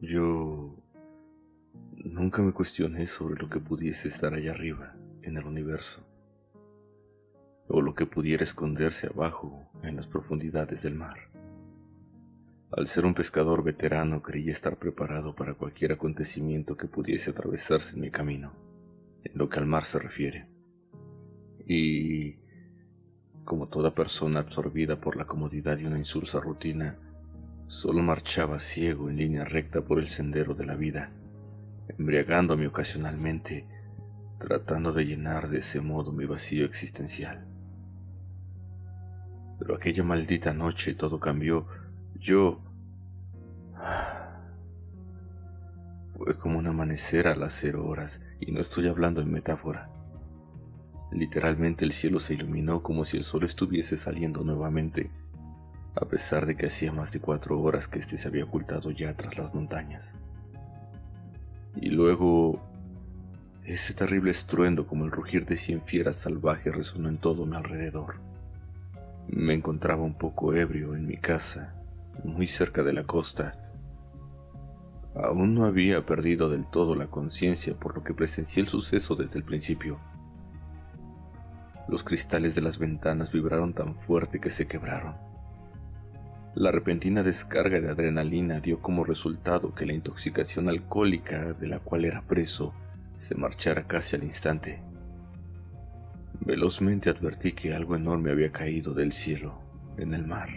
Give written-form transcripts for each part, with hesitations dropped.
Yo nunca me cuestioné sobre lo que pudiese estar allá arriba, en el universo, o lo que pudiera esconderse abajo, en las profundidades del mar. Al ser un pescador veterano, creía estar preparado para cualquier acontecimiento que pudiese atravesarse en mi camino, en lo que al mar se refiere. Y, como toda persona absorbida por la comodidad de una insulsa rutina, solo marchaba ciego en línea recta por el sendero de la vida, embriagándome ocasionalmente, tratando de llenar de ese modo mi vacío existencial. Pero aquella maldita noche todo cambió. Yo... Fue como un amanecer a las 0 horas, y no estoy hablando en metáfora. Literalmente el cielo se iluminó como si el sol estuviese saliendo nuevamente, a pesar de que hacía más de 4 horas que éste se había ocultado ya tras las montañas. Y luego, ese terrible estruendo como el rugir de 100 fieras salvajes resonó en todo mi alrededor. Me encontraba un poco ebrio en mi casa, muy cerca de la costa. Aún no había perdido del todo la conciencia, por lo que presencié el suceso desde el principio. Los cristales de las ventanas vibraron tan fuerte que se quebraron. La repentina descarga de adrenalina dio como resultado que la intoxicación alcohólica de la cual era preso se marchara casi al instante. Velozmente advertí que algo enorme había caído del cielo, en el mar.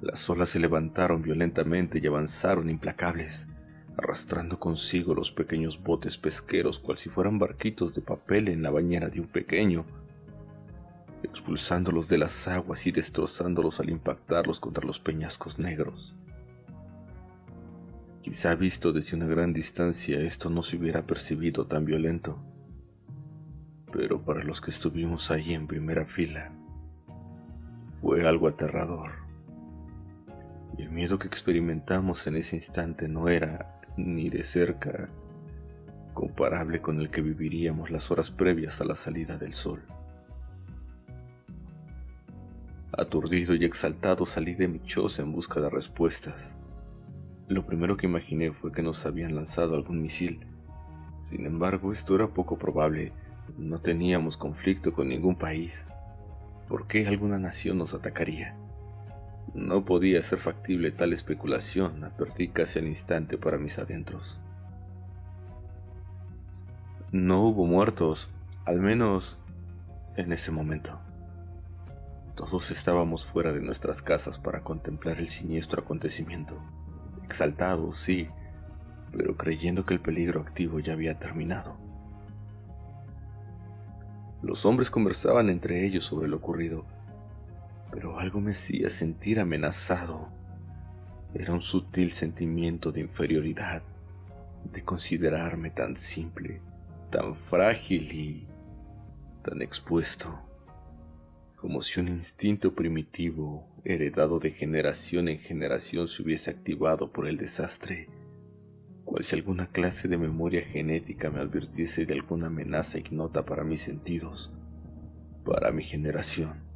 Las olas se levantaron violentamente y avanzaron implacables, arrastrando consigo los pequeños botes pesqueros cual si fueran barquitos de papel en la bañera de un pequeño, expulsándolos de las aguas y destrozándolos al impactarlos contra los peñascos negros. Quizá visto desde una gran distancia esto no se hubiera percibido tan violento, pero para los que estuvimos ahí en primera fila, fue algo aterrador. Y el miedo que experimentamos en ese instante no era, ni de cerca, comparable con el que viviríamos las horas previas a la salida del sol. Aturdido y exaltado salí de mi choza en busca de respuestas. Lo primero que imaginé fue que nos habían lanzado algún misil. Sin embargo, esto era poco probable. No teníamos conflicto con ningún país. ¿Por qué alguna nación nos atacaría? No podía ser factible tal especulación, advertí casi al instante para mis adentros. No hubo muertos, al menos en ese momento. Todos estábamos fuera de nuestras casas para contemplar el siniestro acontecimiento, exaltados, sí, pero creyendo que el peligro activo ya había terminado. Los hombres conversaban entre ellos sobre lo ocurrido, pero algo me hacía sentir amenazado. Era un sutil sentimiento de inferioridad, de considerarme tan simple, tan frágil y tan expuesto, como si un instinto primitivo, heredado de generación en generación, se hubiese activado por el desastre, cual si alguna clase de memoria genética me advirtiese de alguna amenaza ignota para mis sentidos, para mi generación.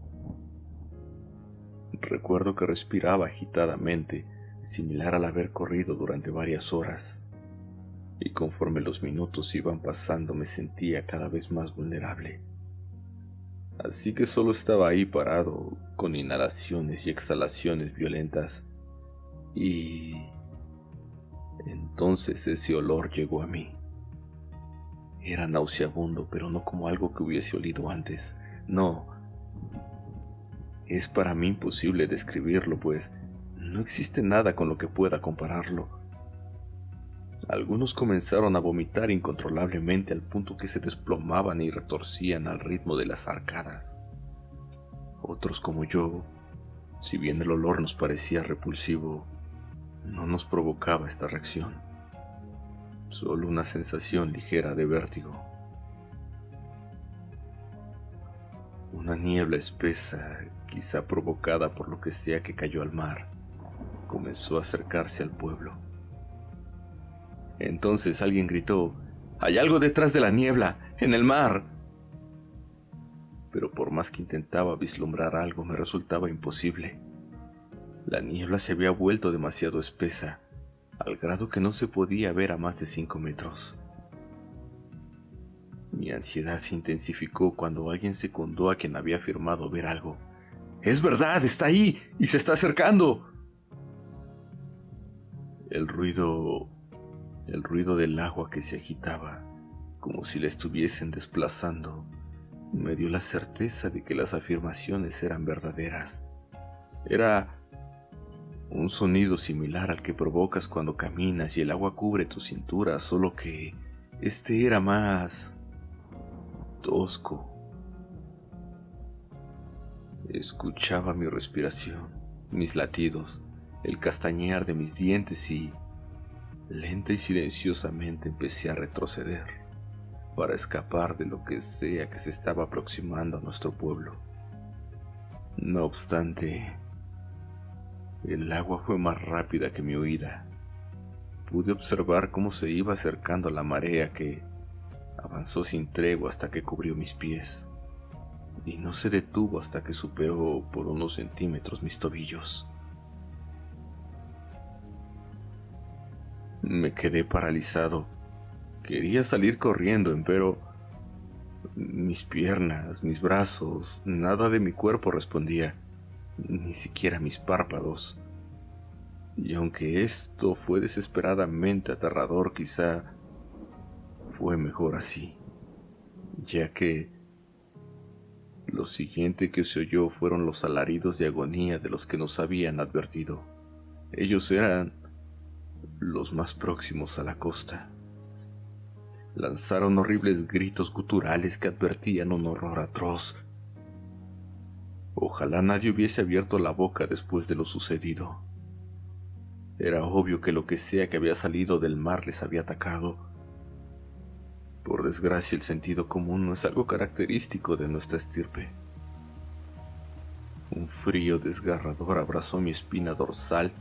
Recuerdo que respiraba agitadamente, similar al haber corrido durante varias horas, y conforme los minutos iban pasando me sentía cada vez más vulnerable. Así que solo estaba ahí parado, con inhalaciones y exhalaciones violentas, y entonces ese olor llegó a mí. Era nauseabundo, pero no como algo que hubiese olido antes, no. Es para mí imposible describirlo, pues no existe nada con lo que pueda compararlo. Algunos comenzaron a vomitar incontrolablemente al punto que se desplomaban y retorcían al ritmo de las arcadas. Otros, como yo, si bien el olor nos parecía repulsivo, no nos provocaba esta reacción, solo una sensación ligera de vértigo. Una niebla espesa, quizá provocada por lo que sea que cayó al mar, comenzó a acercarse al pueblo. Entonces alguien gritó: «¡Hay algo detrás de la niebla, en el mar!». Pero por más que intentaba vislumbrar algo, me resultaba imposible. La niebla se había vuelto demasiado espesa, al grado que no se podía ver a más de 5 metros. Mi ansiedad se intensificó cuando alguien secundó a quien había afirmado ver algo. ¡Es verdad! ¡Está ahí! ¡Y se está acercando! El ruido del agua que se agitaba, como si la estuviesen desplazando, me dio la certeza de que las afirmaciones eran verdaderas. Era un sonido similar al que provocas cuando caminas y el agua cubre tu cintura, solo que este era más tosco. Escuchaba mi respiración, mis latidos, el castañear de mis dientes y, lenta y silenciosamente, empecé a retroceder para escapar de lo que sea que se estaba aproximando a nuestro pueblo. No obstante, el agua fue más rápida que mi huida. Pude observar cómo se iba acercando la marea que avanzó sin tregua hasta que cubrió mis pies, y no se detuvo hasta que superó por unos centímetros mis tobillos. Me quedé paralizado. Quería salir corriendo, pero mis piernas, mis brazos, nada de mi cuerpo respondía, ni siquiera mis párpados. Y aunque esto fue desesperadamente aterrador, quizá fue mejor así, ya que lo siguiente que se oyó fueron los alaridos de agonía de los que nos habían advertido. Ellos eran los más próximos a la costa. Lanzaron horribles gritos guturales que advertían un horror atroz. Ojalá nadie hubiese abierto la boca después de lo sucedido. Era obvio que lo que sea que había salido del mar les había atacado. Por desgracia, el sentido común no es algo característico de nuestra estirpe. Un frío desgarrador abrazó mi espina dorsal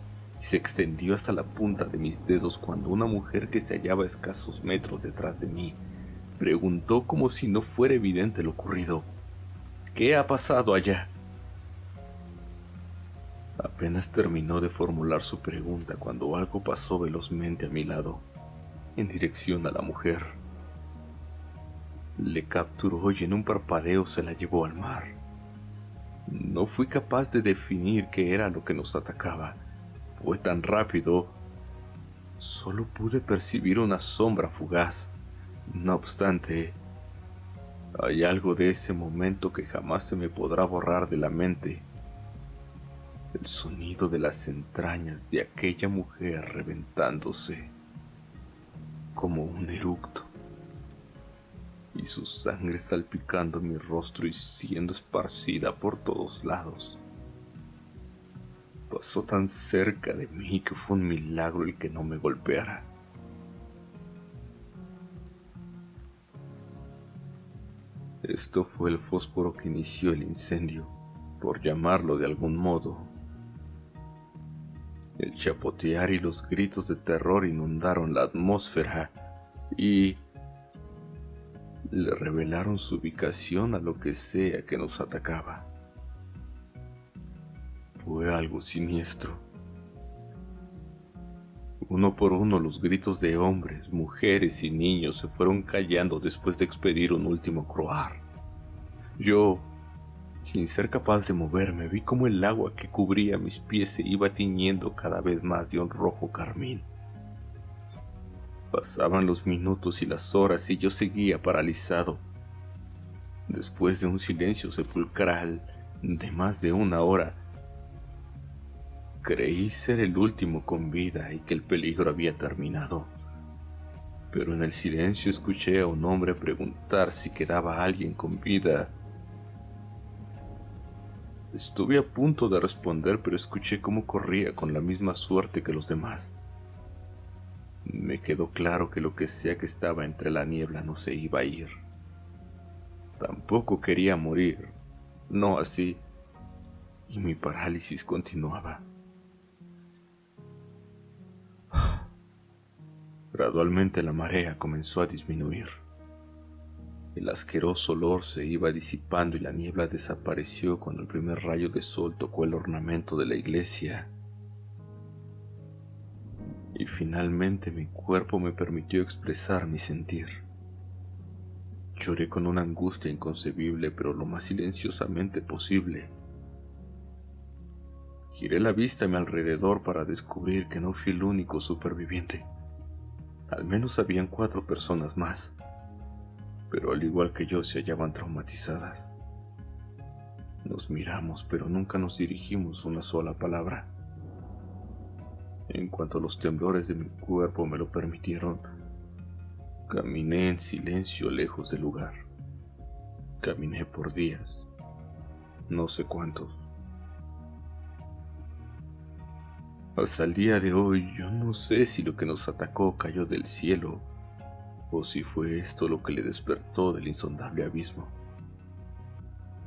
y se extendió hasta la punta de mis dedos cuando una mujer que se hallaba a escasos metros detrás de mí preguntó como si no fuera evidente lo ocurrido: ¿qué ha pasado allá? Apenas terminó de formular su pregunta cuando algo pasó velozmente a mi lado, en dirección a la mujer. Le capturó y en un parpadeo se la llevó al mar. No fui capaz de definir qué era lo que nos atacaba. Fue tan rápido, solo pude percibir una sombra fugaz. No obstante, hay algo de ese momento que jamás se me podrá borrar de la mente: el sonido de las entrañas de aquella mujer reventándose como un eructo, y su sangre salpicando mi rostro y siendo esparcida por todos lados. Pasó tan cerca de mí que fue un milagro el que no me golpeara. Esto fue el fósforo que inició el incendio, por llamarlo de algún modo. El chapotear y los gritos de terror inundaron la atmósfera y le revelaron su ubicación a lo que sea que nos atacaba. Fue algo siniestro. Uno por uno los gritos de hombres, mujeres y niños se fueron callando después de expedir un último croar. Yo, sin ser capaz de moverme, vi cómo el agua que cubría mis pies se iba tiñendo cada vez más de un rojo carmín. Pasaban los minutos y las horas y yo seguía paralizado. Después de un silencio sepulcral de más de una hora, creí ser el último con vida y que el peligro había terminado. Pero en el silencio escuché a un hombre preguntar si quedaba alguien con vida. Estuve a punto de responder, pero escuché cómo corría con la misma suerte que los demás. Me quedó claro que lo que sea que estaba entre la niebla no se iba a ir. Tampoco quería morir, no así, y mi parálisis continuaba. Gradualmente la marea comenzó a disminuir. El asqueroso olor se iba disipando y la niebla desapareció cuando el primer rayo de sol tocó el ornamento de la iglesia. y finalmente mi cuerpo me permitió expresar mi sentir. Lloré con una angustia inconcebible, pero lo más silenciosamente posible. Giré la vista a mi alrededor para descubrir que no fui el único superviviente. Al menos habían 4 personas más, pero al igual que yo se hallaban traumatizadas. Nos miramos, pero nunca nos dirigimos una sola palabra. En cuanto los temblores de mi cuerpo me lo permitieron, caminé en silencio lejos del lugar. Caminé por días, no sé cuántos. Hasta el día de hoy yo no sé si lo que nos atacó cayó del cielo o si fue esto lo que le despertó del insondable abismo.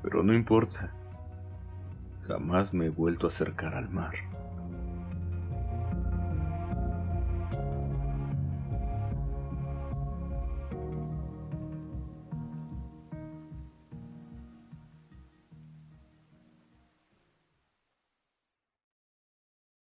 Pero no importa, jamás me he vuelto a acercar al mar.